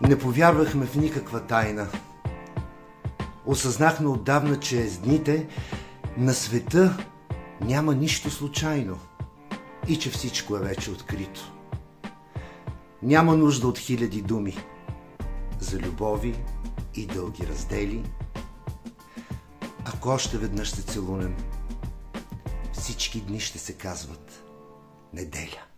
Не повярвахме в никаква тайна. Осъзнахме отдавна, че с дните на света няма нищо случайно и че всичко е вече открито. Няма нужда от хиляди думи за любови и дълги раздели. Ако още веднъж се целунем, всички дни ще се казват неделя.